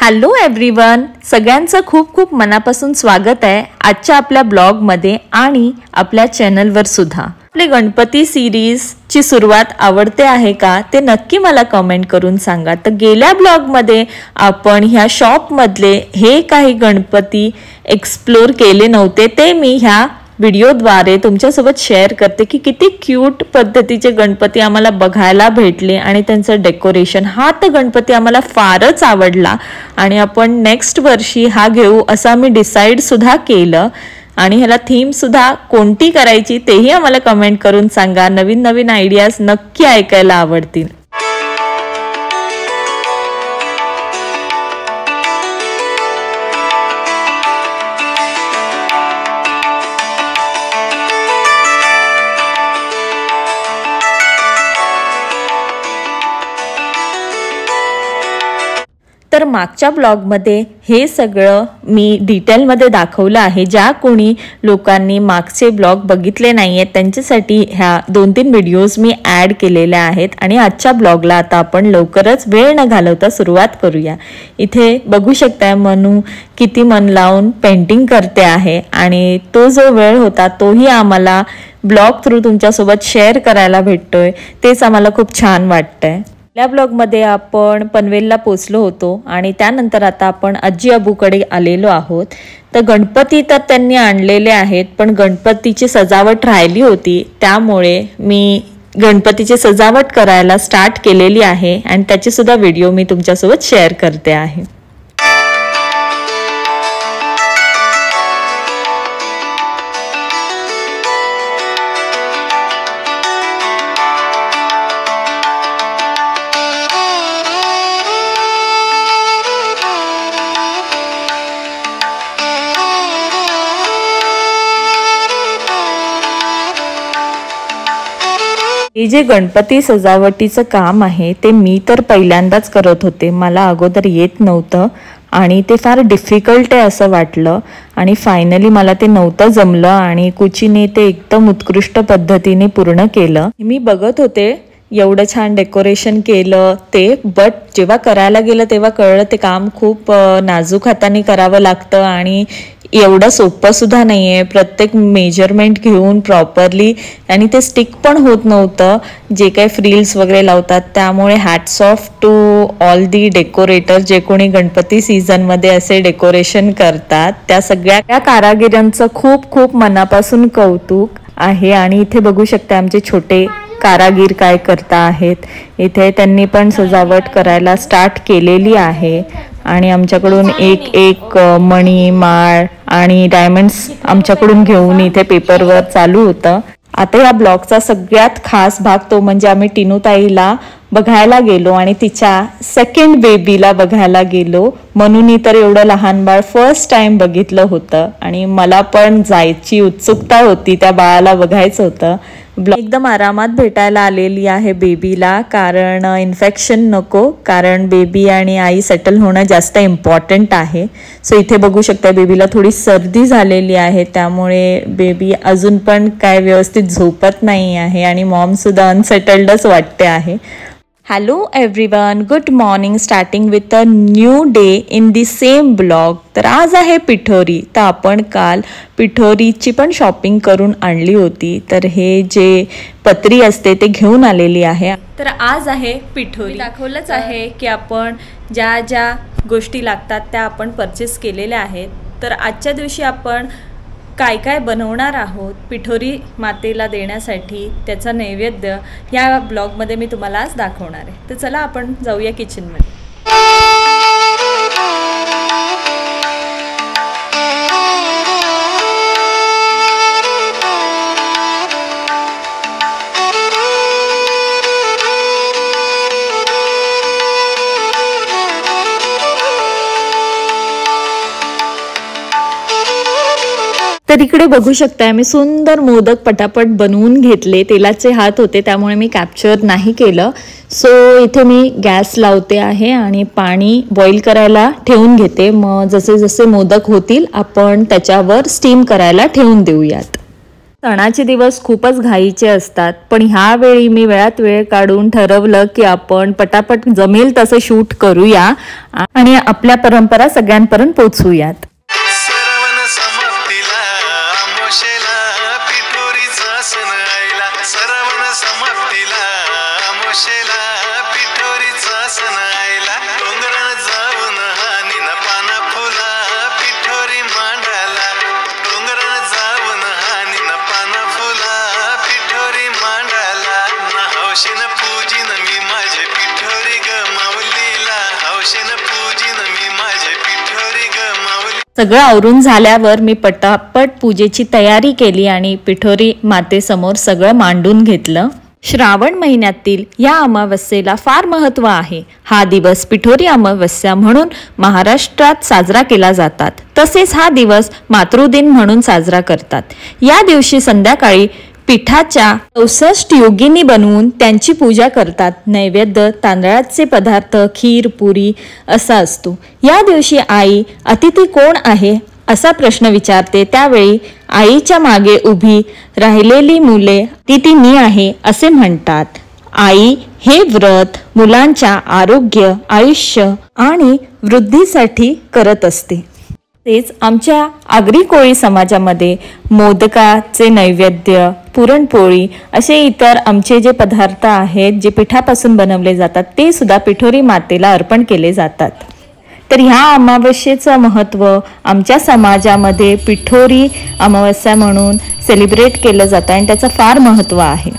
Hello everyone, सगळ्यांचं खूप खूप मनापासून स्वागत आहे आजच्या आपल्या ब्लॉगमध्ये आणि आपल्या चॅनलवर सुद्धा। आपले गणपती सीरीजची सुरुवात आवडते आहे का ते नक्की मला कमेंट करून सांगा। तर गेल्या ब्लॉगमध्ये आपण ह्या शॉपमधले हे काही गणपती एक्सप्लोर केले नव्हते, ते मी ह्या व्हिडिओद्वारे तुमच्यासोबत शेअर करते की किती क्यूट पद्धतीचे गणपती आम्हाला बघायला भेटले आणि त्यांचं डेकोरेशन। हा तर गणपती आम्हाला फारच आवडला आणि आपण नेक्स्ट वर्षी हा घेऊ असं आम्ही डिसाईड सुद्धा केलं आणि ह्याला थीम सुद्धा कोणती करायची तेही आम्हाला कमेंट करून सांगा। नवीन नवीन आयडियाज नक्की ऐकायला आवडतील। तर मागच्या ब्लॉगमध्ये हे सगळं मी डिटेलमध्ये दाखवलं आहे। ज्या कोणी लोकांनी मागचे ब्लॉग बघितले नाही आहेत त्यांच्यासाठी ह्या 2-3 व्हिडिओज मी ॲड केलेल्या आहेत आणि आजच्या ब्लॉगला आता आपण लवकरच वेळ न घालवता सुरुवात करूया। इथे बघू शकताय मनू किती मन लावून पेंटिंग करते आहे आणि तो जो वेळ होता तोही आम्हाला ब्लॉग थ्रू तुमच्यासोबत शेअर करायला भेटतोय, तेच आम्हाला खूप छान वाटतंय। या ब्लॉगमध्ये आपण पनवेलला पोचलो होतो आणि त्यानंतर आता आपण आजी आबूकडे आलेलो आहोत। तर गणपती तर त्यांनी आणलेले आहेत, पण गणपतीची सजावट राहिली होती, त्यामुळे मी गणपतीची सजावट करायला स्टार्ट केलेली आहे आणि त्याची सुद्धा व्हिडिओ मी तुमच्यासोबत शेअर करते आहे। हे जे गणपती सजावटीचं काम आहे ते मी तर पहिल्यांदाच करत होते, मला अगोदर येत नव्हतं आणि ते फार डिफिकल्ट आहे असं वाटलं आणि फायनली मला ते नव्हतं जमलं आणि कुचीने ते एकदम उत्कृष्ट पद्धतीने पूर्ण केलं। मी बघत होते एवढं छान डेकोरेशन केलं ते, बट जेव्हा करायला गेलं तेव्हा कळलं ते काम खूप नाजूक हाताने करावं लागतं आणि एवढं सोपं सुद्धा नाही आहे। प्रत्येक मेजरमेंट घेऊन प्रॉपरली आणि ते स्टिक पण होत नव्हतं जे काही फ्रिल्स वगैरे लावतात, त्यामुळे hats off to all the decorator जे कोणी गणपती सीझनमध्ये असे डेकोरेशन करतात, त्या सगळ्या कारागिरांचं खूप खूप मनापासून कौतुक आहे। आणि इथे बघू शकता आमचे छोटे कारागीर काय करता आहेत, इथे त्यांनी पण सजावट करायला स्टार्ट केलेली आहे आणि आमच्याकडून एक मणी माळ आणि डायमंड्स आमच्याकडून घेऊन इथे पेपरवर चालू होतं। आता या ब्लॉगचा सगळ्यात खास भाग तो म्हणजे आम्ही टिनूताईला बघायला गेलो आणि तिच्या सेकंड बेबीला बघायला गेलो। म्हणून तर एवढं लहान बाळ फर्स्ट टाइम बघितलं होतं आणि मला पण जायची उत्सुकता होती, त्या बाळाला बघायचं होतं। एकदम आरामात भेटायला आलेली आहे बेबीला, कारण इन्फेक्शन नको, कारण बेबी आणि आई सेटल होणं जास्त इम्पॉर्टंट आहे। सो इथे बघू शकता बेबीला थोडी सर्दी झालेली आहे, त्यामुळे बेबी अजून पण काय व्यवस्थित झोपत नाही आहे आणि मॉम सुद्धा अनसेटल्डच वाटते आहे। Hello everyone, good morning, starting with a new day in the same blog. तर आज आहे पिठोरी, तर आपण काल पिठोरीची पण शॉपिंग करून आणली होती, तर हे जे पत्री असते ते घेऊन आलेली आहे। तर आज आहे पिठोरी, दाखवलंच आहे की आपण ज्या ज्या गोष्टी लागतात त्या आपण परचेस केलेल्या आहेत। तर आजच्या दिवशी आपण काय काय बनवणार आहोत पिठोरी मातेला देण्यासाठी, त्याचा नैवेद्य या ब्लॉगमध्ये मी तुम्हाला आज दाखवणार आहे। तर चला आपण जाऊया किचनमध्ये। तर इकडे बघू शकताय मी सुंदर मोदक पटापट बनवून घेतले। तेलाचे हात होते त्यामुळे मी कॅप्चर नाही केलं। सो इथे मी गॅस लावते आहे आणि पाणी बॉईल करायला ठेवून घेते। मग जसे जसे मोदक होतील आपण त्याच्यावर स्टीम करायला ठेवून देऊयात। सणाचे दिवस खूपच घाईचे असतात, पण ह्यावेळी मी वेळात वेळ काढून ठरवलं की आपण पटापट जमेल तसं शूट करूया आणि आपल्या परंपरा सगळ्यांपर्यंत पोहोचवूयात. सगळं आवरून झाल्यावर मी पटापट पूजेची तयारी केली आणि पिठोरी मातेसमोर सगळं मांडून घेतलं. श्रावण महिन्यातील या अमावस्येला फार महत्त्व आहे. हा दिवस पिठोरी अमावस्या म्हणून महाराष्ट्रात साजरा केला जातात. तसेच हा दिवस मातृदिन म्हणून साजरा करतात. या दिवशी संध्याकाळी पिठाच्या 64 योगिनी बनवून त्यांची पूजा करतात. नैवेद्य तांदळाचे पदार्थ, खीर, पुरी असा असतो. या दिवशी आई अतिथी कोण आहे असा प्रश्न विचारते. त्यावेळी आईच्या मागे उभी राहिलेली मुले अतिथी मी आहे असे म्हणतात. आई हे व्रत मुलांच्या आरोग्य, आयुष्य आणि वृद्धीसाठी करत असते. तेच आमच्या आगरी कोळी समाजामध्ये मोदकाचे नैवेद्य, पुरणपोळी असे इतर आमचे जे पदार्थ आहेत जे पिठापासून बनवले जातात ते सुद्धा पिठोरी मातेला अर्पण केले जातात. तर ह्या अमावस्येचं महत्त्व आमच्या समाजामध्ये पिठोरी अमावस्या म्हणून सेलिब्रेट केलं जातं आणि त्याचं फार महत्त्व आहे.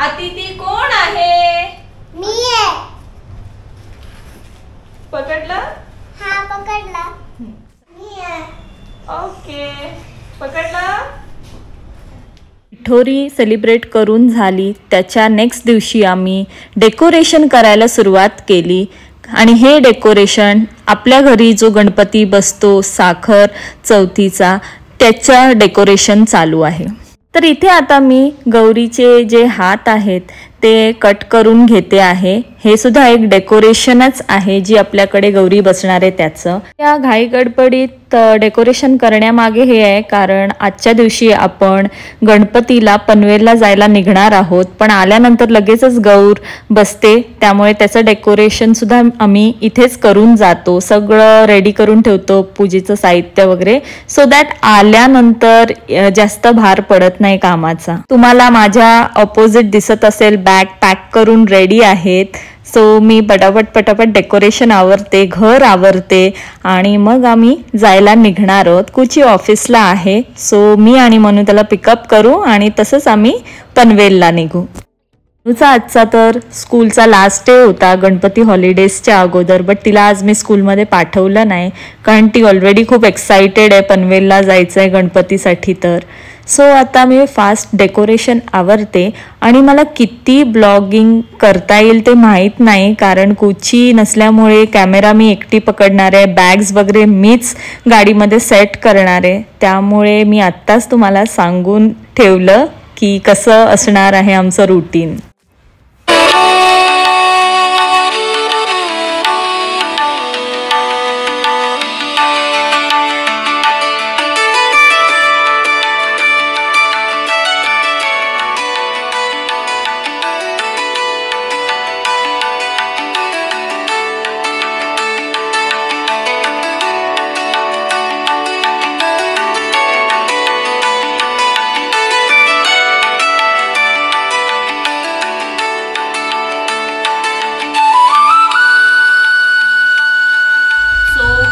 अतिथी कोण आहे? मी आहे. पकडलं? हा पकडला. मी आहे. ओके पकडलं. पिठोरी सेलिब्रेट करून झाली. त्याच्या नेक्स्ट दिवशी आम्ही डेकोरेशन करायला सुरुवात केली आणि हे डेकोरेशन आपल्या घरी जो गणपती बसतो साखर चौथीचा त्याचं डेकोरेशन चालू आहे. तर इथे आता मी गौरीचे जे हात आहेत ते कट करून घेते आहे. हे सुद्धा एक डेकोरेशनच आहे जी आपल्याकडे गौरी बसणार आहे त्याचं. या घाई गडबडीत डेकोरेशन करण्यामागे हे आहे कारण आजच्या दिवशी आपण गणपतीला पनवेलला जायला निघणार आहोत, पण आल्यानंतर लगेचच गौर बसते त्यामुळे त्याचं डेकोरेशन सुद्धा आम्ही इथेच करून जातो. सगळं रेडी करून ठेवतो पूजेचं साहित्य वगैरे, सो दॅट आल्यानंतर जास्त भार पडत नाही कामाचा. तुम्हाला माझ्या ऑपोजिट दिसत असेल बॅग पॅक करून रेडी आहेत. सो मी पटापट डेकोरेशन आवरते, घर आवरते आणि मग आम्ही जायला निघणार आहोत. कुची ऑफिसला आहे, सो मी आणि मनू त्याला पिकअप करू आणि तसंच आम्ही पनवेलला निघू. मनूचा आजचा तर स्कूलचा लास्ट डे होता गणपती हॉलिडेजच्या अगोदर, बट तिला आज मी स्कूलमध्ये पाठवलं नाही कारण ती ऑलरेडी खूप एक्साइटेड आहे पनवेलला जायचं आहे गणपतीसाठी. तर सो आता मी फास्ट डेकोरेशन आवरते आणि मला किती ब्लॉगिंग करता येईल ते माहीत नाही कारण कुची नसल्यामुळे कॅमेरा मी एकटी पकडणार आहे, बॅग्स वगैरे मीच गाडीमध्ये सेट करणार आहे. त्यामुळे मी आत्ताच तुम्हाला सांगून ठेवलं की कसं असणार आहे आमचं रुटीन.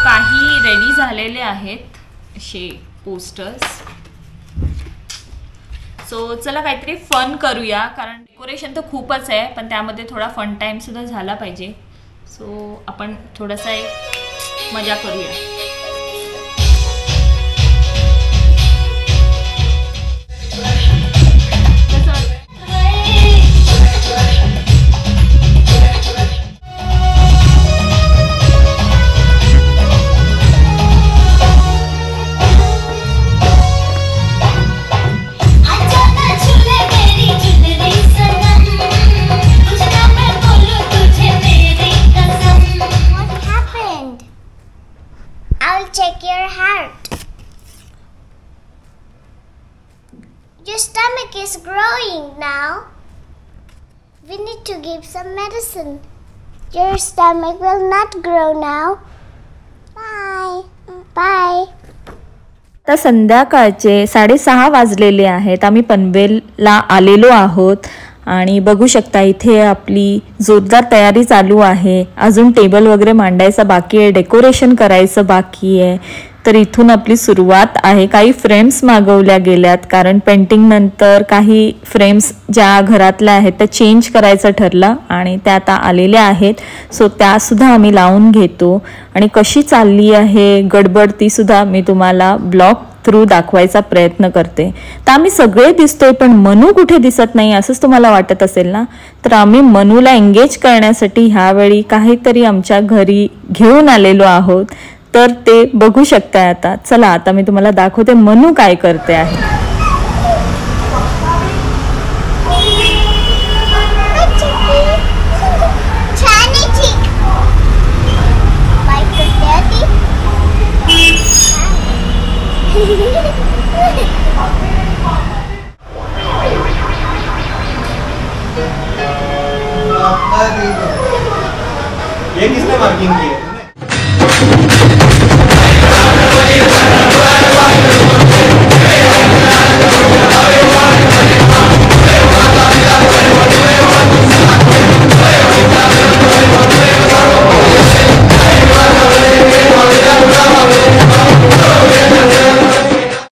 काही रेडी झालेले आहेत असे पोस्टर्स. सो चला काहीतरी फन करूया कारण डेकोरेशन तर खूपच आहे पण त्यामध्ये थोडा फन टाइम सुद्धा झाला पाहिजे. सो आपण थोडासा एक मजा करूया. Your stomach is growing now. We need to give some medicine. Your stomach will not grow now. Bye. Bye. आता संध्याकाळचे 6:30 वाजलेले आहेत. आम्ही पनवेलला आलेलो आहोत आणि बघू शकता इथे आपली जोरदार तयारी चालू आहे. अजून टेबल वगैरे मांडायचं बाकी आहे, डेकोरेशन करायचं बाकी आहे. तर इथून आपली सुरुवात आहे. काही फ्रेम्स मागवल्या गेल्यात कारण पेंटिंग नंतर काही फ्रेम्स ज्या घरातल्या आहेत त्या चेंज करायचं ठरलं आणि त्या आता आलेल्या आहेत. सो त्यासुद्धा आम्ही लावून घेतो आणि कशी चालली आहे गडबड तीसुद्धा मी तुम्हाला ब्लॉग थ्रू दाखवायचा प्रयत्न करते. तर आम्ही सगळे दिसतोय पण मनू कुठे दिसत नाही असंच तुम्हाला वाटत असेल ना. तर आम्ही मनूला एंगेज करण्यासाठी ह्यावेळी काहीतरी आमच्या घरी घेऊन आलेलो आहोत. तर ते बघू शकताय आता. चला आता मी तुम्हाला दाखवते मनू काय करते आहे. ये किसने मार्किंग की है?